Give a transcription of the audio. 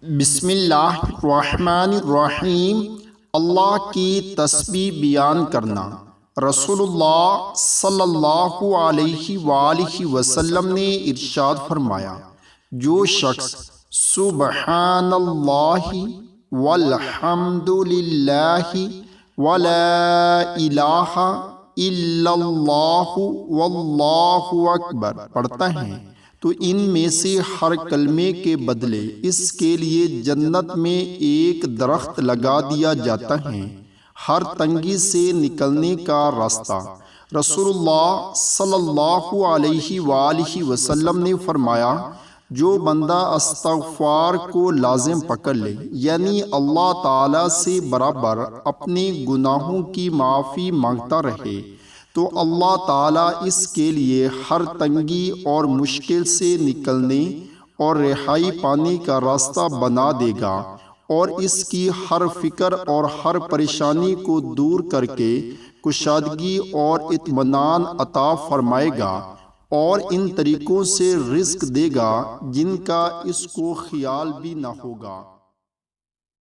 بسم اللہ الرحمن الرحیم۔ اللہ کی تسبیح بیان کرنا۔ رسول اللہ صلی اللہ علیہ وآلہ وسلم نے ارشاد فرمایا، جو شخص سبحان اللہ والحمد للہ ولا الہ الا اللہ واللہ اکبر پڑھتا ہے تو ان میں سے ہر کلمے کے بدلے اس کے لیے جنت میں ایک درخت لگا دیا جاتا ہے، ہر تنگی سے نکلنے کا راستہ۔ رسول اللہ صلی اللہ علیہ وآلہ وسلم نے فرمایا، جو بندہ استغفار کو لازم پکڑ لے، یعنی اللہ تعالیٰ سے برابر اپنے گناہوں کی معافی مانگتا رہے، تو اللہ تعالیٰ اس کے لیے ہر تنگی اور مشکل سے نکلنے اور رہائی پانے کا راستہ بنا دے گا، اور اس کی ہر فکر اور ہر پریشانی کو دور کر کے کشادگی اور اطمینان عطا فرمائے گا، اور ان طریقوں سے رزق دے گا جن کا اس کو خیال بھی نہ ہوگا۔